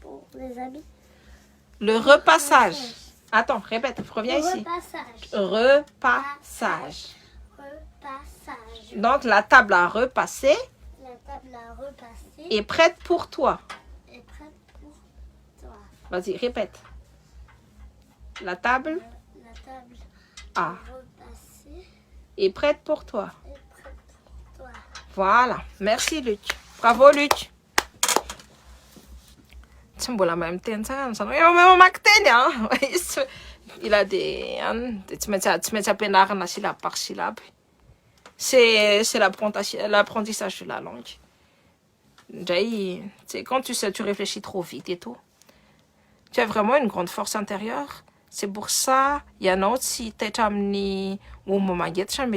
Speaker 2: pour les habits.
Speaker 1: Le repassage. Attends, répète, reviens ici.
Speaker 2: Repassage.
Speaker 1: Repassage.
Speaker 2: Repassage.
Speaker 1: Donc, la table à repasser
Speaker 2: La table à repasser
Speaker 1: est prête pour toi.
Speaker 2: est prête pour toi.
Speaker 1: Vas-y, répète. La table
Speaker 2: La table
Speaker 1: à
Speaker 2: à repasser
Speaker 1: est prête pour toi.
Speaker 2: est prête pour toi.
Speaker 1: Voilà. Merci, Luc. Bravo, Luc. Il a des... syllabe par syllabe. C'est l'apprentissage de la langue. C'est quand tu réfléchis trop vite et tout. Tu as vraiment une grande force intérieure. C'est pour ça, il y en a aussi, mais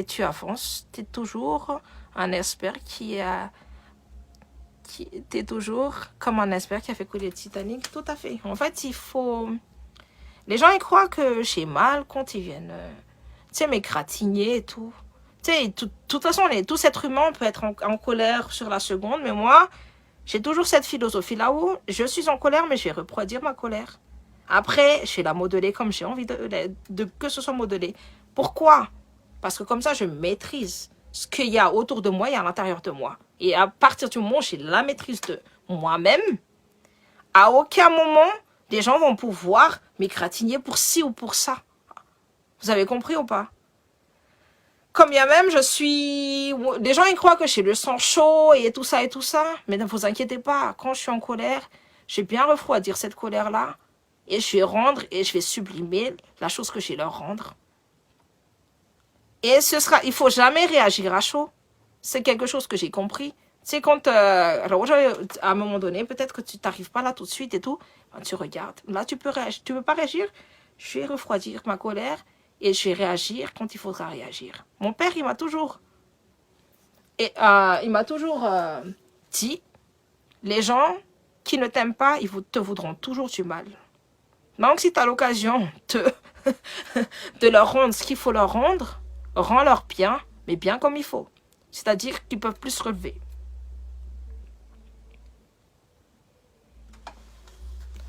Speaker 1: tu avances. Tu es toujours un expert t'es toujours comme un expert qui a fait couler le Titanic. Tout à fait. En fait, il faut... Les gens, ils croient que j'ai mal quand ils viennent, m'égratigner et tout. De toute façon, tous êtres humains peuvent être en colère sur la seconde, mais moi, j'ai toujours cette philosophie-là où je suis en colère, mais je vais refroidir ma colère. Après, je vais la modeler comme j'ai envie de que ce soit modelé. Pourquoi? Parce que comme ça, je maîtrise ce qu'il y a autour de moi et à l'intérieur de moi. Et à partir du moment où j'ai la maîtrise de moi-même, à aucun moment, les gens vont pouvoir m'égratigner pour ci ou pour ça. Vous avez compris ou pas? Comme bien même, je suis... Les gens, ils croient que j'ai le sang chaud et tout ça. Mais ne vous inquiétez pas, quand je suis en colère, je vais bien refroidir cette colère-là. Et je vais rendre et je vais sublimer la chose que j'ai leur rendre. Et il faut jamais réagir à chaud. C'est quelque chose que j'ai compris. C'est quand, alors à un moment donné, peut-être que tu n'arrives pas là tout de suite et tout, ben, tu regardes. Là, tu peux réagir. Tu peux pas réagir. Je vais refroidir ma colère et je vais réagir quand il faudra réagir. Mon père, il m'a toujours dit, les gens qui ne t'aiment pas, te voudront toujours du mal. Donc, si tu as l'occasion de leur rendre ce qu'il faut leur rendre, rends-leur bien, mais bien comme il faut. C'est-à-dire qu'ils peuvent plus se relever.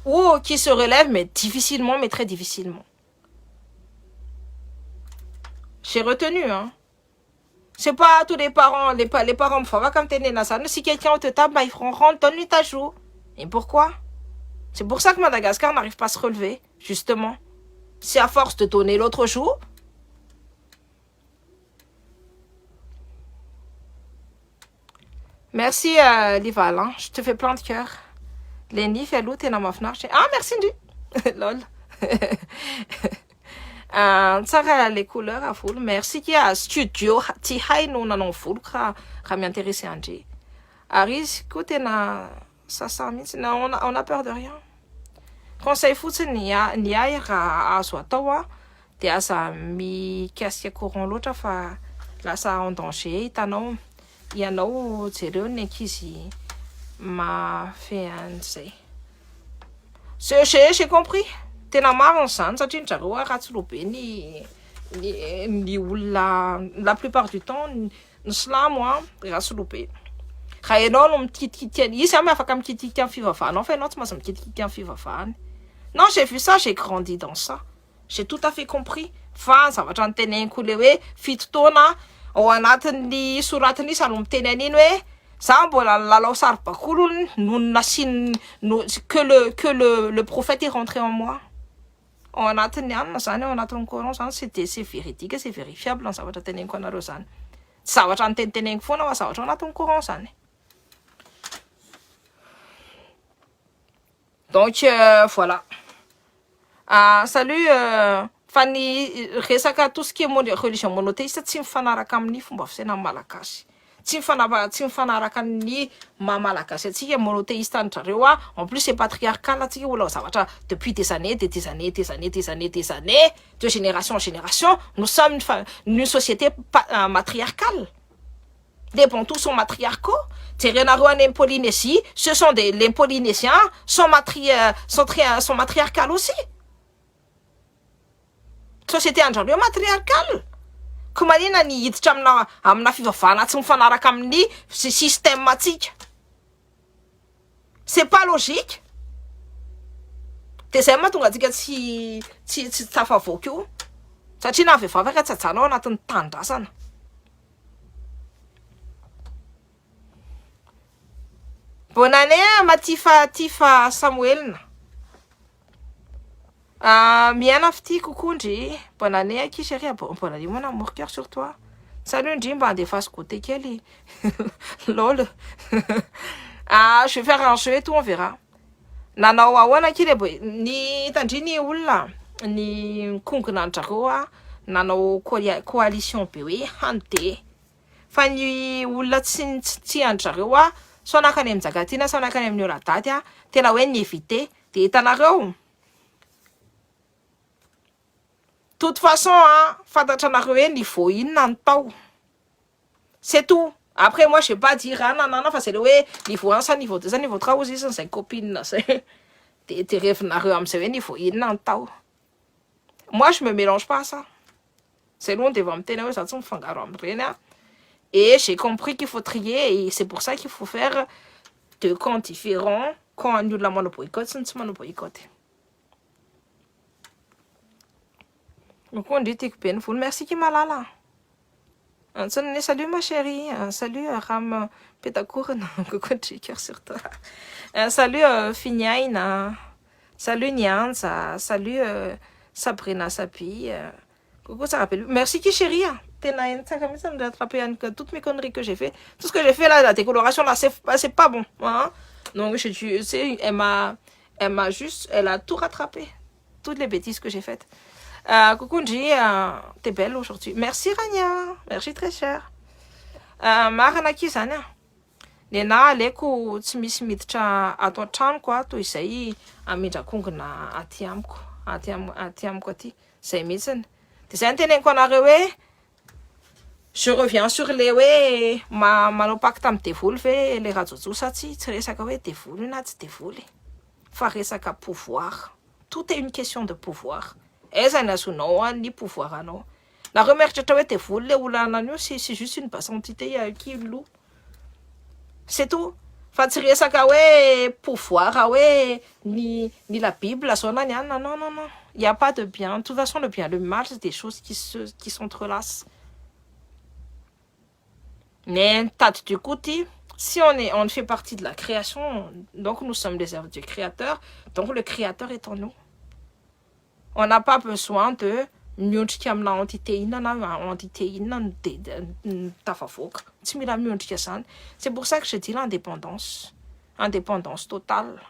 Speaker 1: Ou qui se relèvent, mais difficilement, mais très difficilement. J'ai retenu, hein. C'est pas tous les parents, les parents, comme t'es né dans ça. Si quelqu'un te tape, bah, ils feront rendre, donne-lui ta joue. Et pourquoi? C'est pour ça que Madagascar n'arrive pas à se relever, justement. C'est à force de donner l'autre joue. Merci, Lival, hein. Je te fais plein de cœur. Lenny, Felou, t'es dans ma fenêtre. Ah, merci, Ndu. Lol. Tsara les couleurs à full. Merci qui a studio ti haino nanao volo ka m'intéressé andré. Aris côté na ça mihitsy na on a peur de rien. Conseil fotsiny ny ahy raha azo atao a de aza mikasika courant loatra fa lasa en danger hitanao ianao jereo ny ankizy mafy an'izay. J'ai compris. Tena marina zany satria zareo ratsy loha be ny olona la plupart du temps ny silamo ratsy loha be. Raha ianao no mikitikity izy amy afaka mikitikity amin'ny fivavahanao fa ianao tsy maintsy mikitikity amin'ny fivavahany. Non, j'ai vu ça, j'ai grandi dans ça. J'ai tout à fait compris. Fa zavatra niteneniko le hoe fito taona ao anatin'ny soratiny sano miteny an'iny hoe za mbola lalao saribakolo no nasiny que le prophète est rentré en moi. Ao anatin'ny anina zany ao anatin'ny coran zany c'est véridique, c'est vérifiable ny zavatra teneniko anareo zany. Tsy zavatra niteneniko foana fa zavatra ao anatin'ny coran zany. Donc voilà. Salut Fanny resaka tout ce qui est religion monothéiste tsy mifanaraka amin'ny fomba fisaina malagasy. Tsy mifanaraka amin'ny malagasy atsika monothéiste an'jareo en plus c'est patriarcal atsika ola zavatra depuis des années de génération en génération nous sommes une société matriarcale. Les Bantous sont matriarcaux. Terenaro en Polynésie, les Polynésiens sont matriarcales aussi. Société andreo matriarcale. Comment ni hiditra amina fivavahana tsy mifanaraka amin'ny système atsika. C'est pas logique. De zay mahatonga atsika tsy tafavoaka io. Satria na vehivavy ka tsy ajanao anatin'ny tanindrazana. Bonne année Matifa Samuel. Miana fty coucou bonne année à qui chérie. Bonne année mon amour, cœur sur toi. Salut Njimba, des faces côté Kelly. Lol. Je vais faire un jeu et tout on verra. Nana wawana qui les ni tandjini oula ni kongna ndraroa nanao coalition be hoe hante. Fa ny olona tsy andrareo sonakany amin'ny Jagatina sonakany amin'ny Oladady tena hoe ny éviter de hitanareo. Toute façon fantatranareo hoe ny voinona ny tao. C'est tout. Après moi je vais pas dire nanana fa c'est le hoe niveau 1 ça niveau 2 ça niveau 3 aussi c'est copine c'est de revenareo am'izay hoe ny voinona ny tao. Moi je me mélange pas à ça. C'est long devant me tena hoe ça tsy mifangaro am'ireny. Et j'ai compris qu'il faut trier et c'est pour ça qu'il faut faire deux camps différents quand nous la monoboycott, c'est une monoboycott. Donc on dit que c'est merci qui m'a là. Salut ma chérie, salut Ram Pétacour, coucou de cœur sur toi. Salut Finyaina, salut Nyanza, salut Sabrina Sapi. Coucou ça rappelle. Merci qui chérie. Ça me rattraper toutes mes conneries que j'ai fait. Tout ce que j'ai fait là, la décoloration là, c'est pas bon. Hein? Donc elle a tout rattrapé. Toutes les bêtises que j'ai faites. Coucou Nji, t'es belle aujourd'hui. Merci Rania, merci très cher. Marana Kizania. Nena leko tsy misy miditra ato an-trano quoi toy izay amindrakongona aty amiko aty. Zay mihitsiny. De zay teneniko anareo hoe je reviens sur les hoe manao pacte amin'ny devoly ve le rajojosa tsy resaka hoe devoly na tsy devoly fa resaka pouvoir. Tout est une question de pouvoir. Aiza ny azonao ny pouvoir anao. Nareo mieritratra hoe devoly le olana an'io c'est juste une basse entité qui loue. C'est tout. Fa tsy resaka hoe pouvoir hoe ni la Bible zao na niana. Non. Il n'y a pas de bien. De toute façon, le bien et le mal, c'est des choses qui s'entrelacent. Mais, du coup, si on fait partie de la création, donc nous sommes des œuvres du Créateur, donc le Créateur est en nous. On n'a pas besoin de miondrika amina entité inona na entité inona tafavoaka. Tsy mila miondrika zany. C'est pour ça que je dis l'indépendance. Indépendance totale.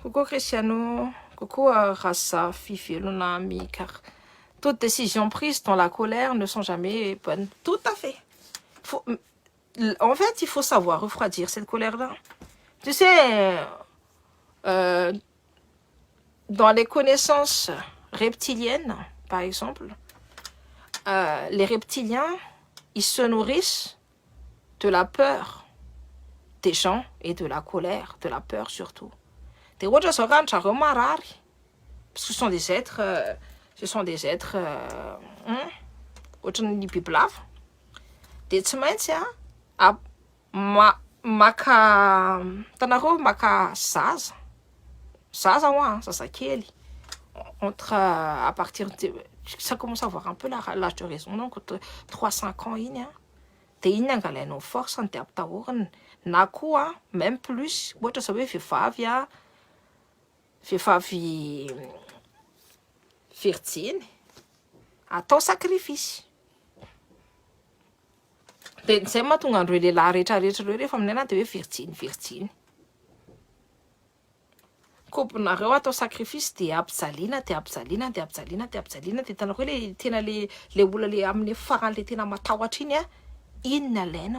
Speaker 1: Coucou Cristiano, coucou Rassa, Fifi, car toutes décisions prises dans la colère ne sont jamais bonnes. Tout à fait. En fait, il faut savoir refroidir cette colère-là. Tu sais, dans les connaissances reptiliennes, par exemple, les reptiliens, ils se nourrissent de la peur des gens et de la colère, de la peur surtout. Des autres parce que ce sont des êtres, ohatran'ny biby lava. Dia tsy maintsy hitanareo maka zaza ho zazakely entre à partir de ça commence à avoir un peu l'âge de raison donc entre 3-5 ans iny dia iny angalainao force ny dia ampitahorina na koa même plus ohatra zao hoe vehivavy virginy atao sacrifice. Dia zay mahatonga andreo lehilahy rehetrarehetra reo rehefa aminay dia hoe virginy. Kopinareo atao sacrifice dia ampijaliana dia hitanareo le tena le olona le amin'ny farany le tena matahotra iny iny no alainy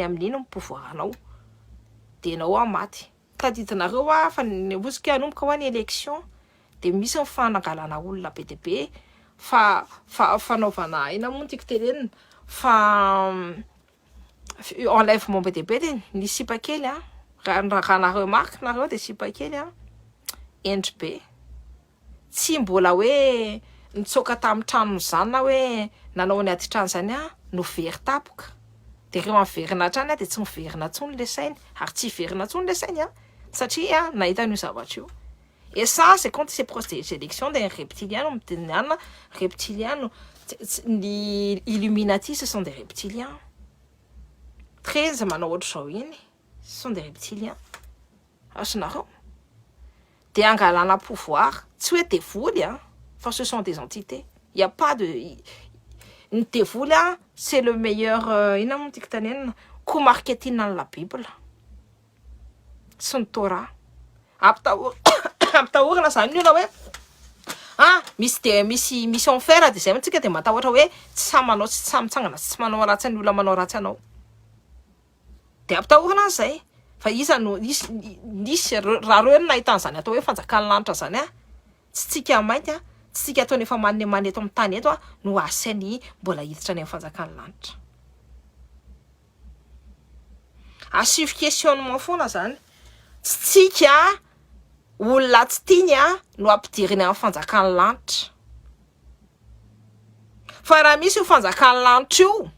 Speaker 1: amin'iny mipovoaranao dia ianao maty. Tadidinareo fa ozy hanomboka ho any élection dia misy mifanangalana olona be dia be fanaovana ina moa tiako tenenina enlèvement be dia be dia ny sipa kely raha nareo marque nareo dia sipa kely endry be tsy mbola hoe nitsoaka tamin'ny tranony zany na hoe nanao ny adi-trano zany no very tapoka dia ireo miverina hatrany dia tsy miverina intsony le sainy ary tsy hiverina intsony le sainy satria nahita an'io zavatra io. Et ça, c'est quand c'est proche des élections des reptiliens. Reptiliens, les Illuminati, ce sont des reptiliens. 13 manawatshawin, ce sont des reptiliens. Des angalana pouvoir, tu es tes foules, enfin, ce sont des entités. Il n'y a pas de. Tes foules, c'est le meilleur. Il y a un petit coup marketing dans la Bible. Son Torah. Ampitahorana zany io na hoe misy enfer dia zay mantsika dia matahotra hoe tsy samy mitsangana tsy manao ratsy ny olona manao ratsy anao dia ampitahorana an'izay fa nisy raha reo nahitan'izany atao hoe fanjakany lanitra zany tsy tsika mainty tsy tsika ataony efa manimany eto amin'ny tany eto no asainy mbola hiditra any amin'ny fanjakany lanitra. Asivy questionnement foana zany tsy tsika olona tsy tiany no ampidiriny amin'ny fanjakany lanitra fa raha misy io fanjakany lanitra io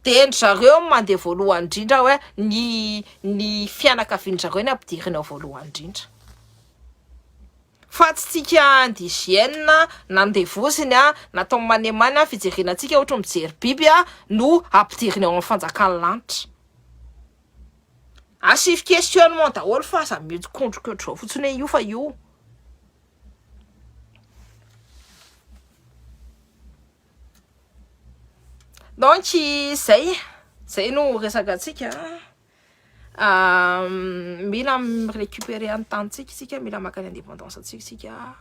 Speaker 1: dia endry zareo mandeha voalohany indrindra hoe ny fianakavian-jareo ny ampidiriny ao voalohany indrindra fa tsy tsika indigène nandevoziny natao manemany fijerenantsika ohatra mijery biby no ampidiriny ao amin'ny fanjakany lanitra. Asivy questionnement daholo fa aza mihodikondrika fotsiny io fa io. Donc zay no resaka antsika mila récupérer ny tantsika mila maka ny indépendance antsika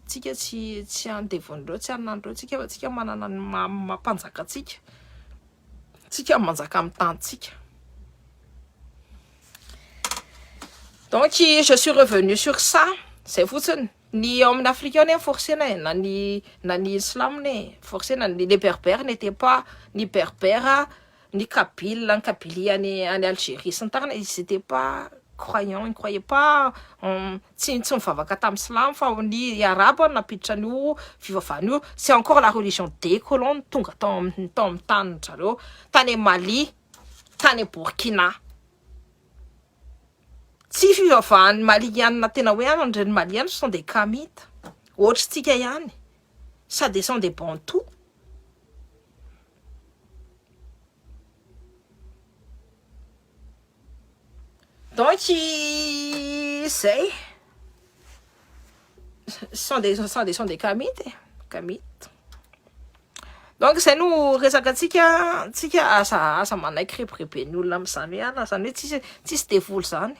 Speaker 1: tsy andevon'ireo tsy anan'ireo tsika manana ny mampanjaka tsika manjaka amin'ny tantsika. Donc, je suis revenue sur ça. C'est fou, ni en Afrique, on est forcé, ni l'islam, forcé, les berbères n'étaient pas ni berbères, ni kabyles, ni en Algérie. Ils n'étaient pas croyants, ils ne croyaient pas. C'est encore la religion des colons, Tane Mali, Tane Burkina. Tsy fivavahany maliana tena hoe andreny maliana ce sont des kamites ohatritsika ihany ça descend des bantous. Donc zay sont des kamites. Donc zay no resaka tsika asa manaiky reprebe ny olona amin'izany zany hoe tsisy devoly zany.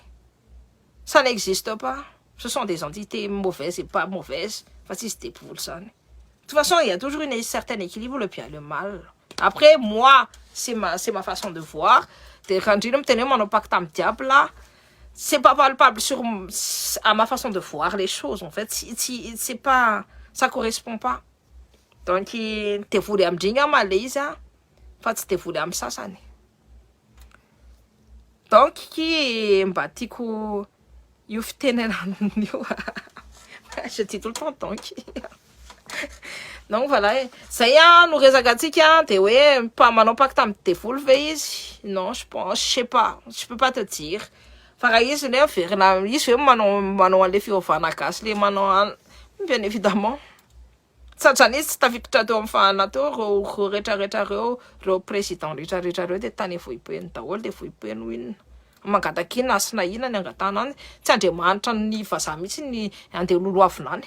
Speaker 1: Ça n'existe pas. Ce sont des entités mauvaises et pas mauvaises. Enfin, c'était pour ça. De toute façon, il y a toujours un certain équilibre, le bien et le mal. Après, moi, c'est ma façon de voir. Quand je me tenais mon impact en diable là, c'est pas palpable à ma façon de voir les choses, en fait. C'est pas, ça correspond pas. Donc, t'es voulu à me dire, Malaisie, enfin, t'es voulu à me ça, ça. Donc, qui m'a dit que je dis tout le temps donc. Donc voilà, ça y est, nous rézagatika, t'es ouais, pas maintenant pas que t'es full veille. Non, je sais pas, je peux pas te dire. Enfin, il se lève faire là, il se fait maintenant les filles au fanakas, les maintenant, bien évidemment. Ça j'en ai, t'as vu que t'as ton fanator, ou le président, des tannes fouilles peine, t'as ou des fouilles peine win. Magadaki nasina ina ny angatanany tsy andriamanitra ny vazaha mihitsy ny andeha loloavinany.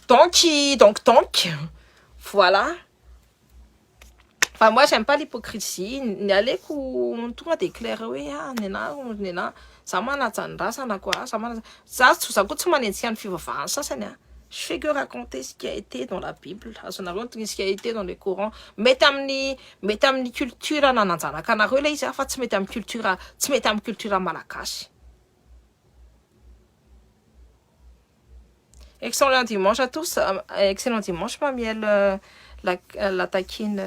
Speaker 1: Donc, voilà. Enfin, moi, j'aime pas l'hypocrisie. N'y aller qu'on tout déclare, oui, nena, ça m'a n'attendra, ça n'a quoi, ça, tout ça, tout le ça, je fais que raconter ce qui a été dans la Bible, ce qui a été dans les Corans. Mettez-moi culture à nanzana. Quand on a relais, il faut que mettez-moi culture à malakash. Excellent dimanche à tous. Excellent dimanche, ma miel, la taquine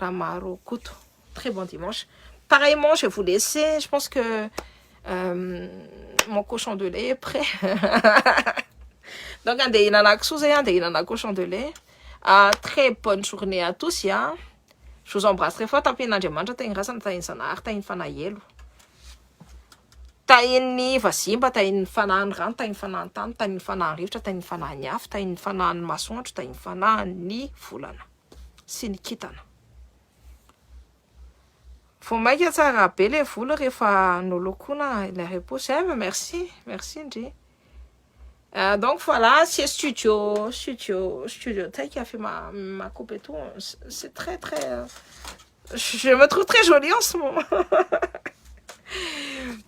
Speaker 1: Ramaro Kuto. Très bon dimanche. Pareillement, je vais vous laisser. Je pense que mon cochon de lait est prêt. Donc, un cochon de lait. Très bonne journée à tous. Ya. Je vous embrasse très fort. Tapis n'andjemanja t'as une race, t'as une sanar, t'as une fanayelo. T'as une vasimba, t'as une fanan rand, t'as une fanan tan, t'as une fanan rive, t'as une fanan niaf, t'as une fanan maçon, t'as une fanan ni fulana. C'est une kitana. Faut que je te rappelle, il faut le refaire nos locaux, la réponse. Merci, Ndji. Donc voilà, c'est studio, taille qui a fait ma coupe et tout. C'est très, je me trouve très jolie en ce moment.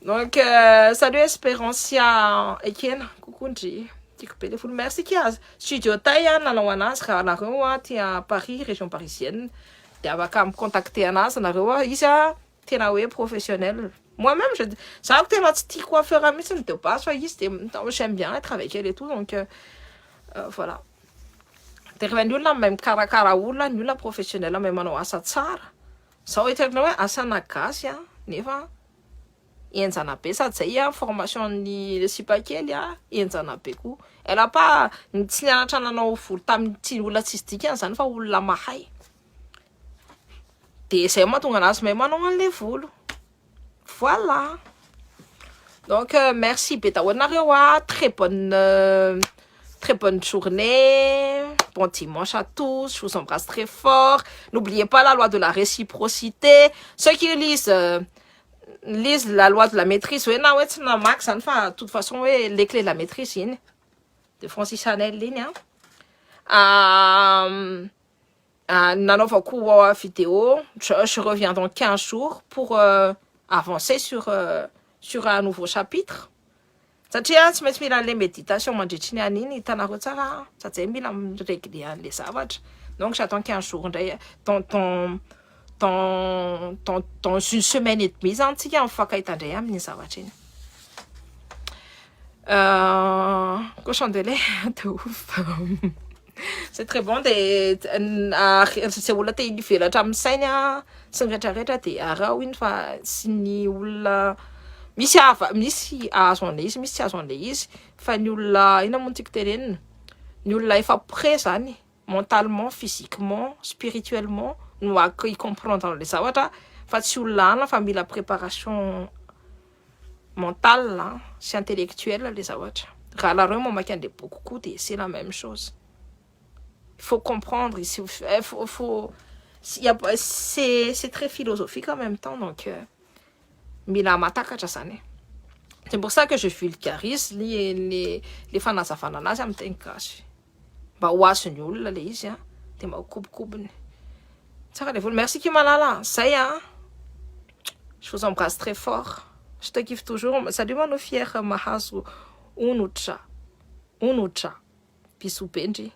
Speaker 1: Donc, salut Espérancia Etienne, coucou Ndji. Merci qui a studio taille, Nalawana, sera la Roua, à Paris, région parisienne. Tu vas me contacter à Nas, Isa, tu es professionnel. Moi-même, ça a été ma petite coiffeur à moi, ça ne te passe, j'aime bien être avec elle et tout, donc voilà. Tu es revenu là, même cara ou là, nul professionnel, là, même à sa tsar. Ça a été à sa nakasia, neva. Ienzanape, ça c'est une formation ni si pas qu'elle a, Ienzanape coup. Elle a pas, ni tina chana no full tam ti ou la tistique, ça ne va ou la mahai. C'est moi ton anas, mais moi non on les foule. Voilà. Donc merci Pétaouanarewa, très bonne journée, bon dimanche à tous, je vous embrasse très fort. N'oubliez pas la loi de la réciprocité. Ceux qui lisent la loi de la maîtrise, oui, non, c'est max, enfin, de toute façon, oui, les clés de la maîtrise, de Francis Chanel, ligne, nanova kuwa vidéo. Je reviens dans 15 jours pour avancer sur un nouveau chapitre. Satria tsy maintsy mila le méditation mandritry ny aniny hitanareo tsara satria mila régler les zavatra. Donc j'attends 15 jours dans une semaine et demie zany tsika mifankahitandray amin'ny zavatra iny. Cochon de lait de ouf. C'est très bon. C'est où la t'es ivelatra amin'ny sainy sy ny rehetrarehetra dia arao iny fa sy ny olona misy azo an'ilay izy, misy tsy azo an'ilay izy fa ny olona ina moa tsika tenenina, ny olona efa prêt zany mentalement, physiquement, spirituellement no i comprendre les zavatra fa tsy olona ana fa mila préparation mentale sy intellectuelle les zavatra. Raha lareo mamaky an'ilay boky koa dia c'est la même chose. Il faut comprendre, c'est très philosophique en même temps, donc mila matakatra zany. C'est pour ça que je vulgarise les fanazavananazy amin'ny teny gasy. Mba ho azony olona le izy dia mba ho kobokobony. Tsara le volo. Merci Kimalala. Zay Je vous embrasse très fort. Je te kiffe toujours. Salut manao fier mahazo onatra. Bisous Benji.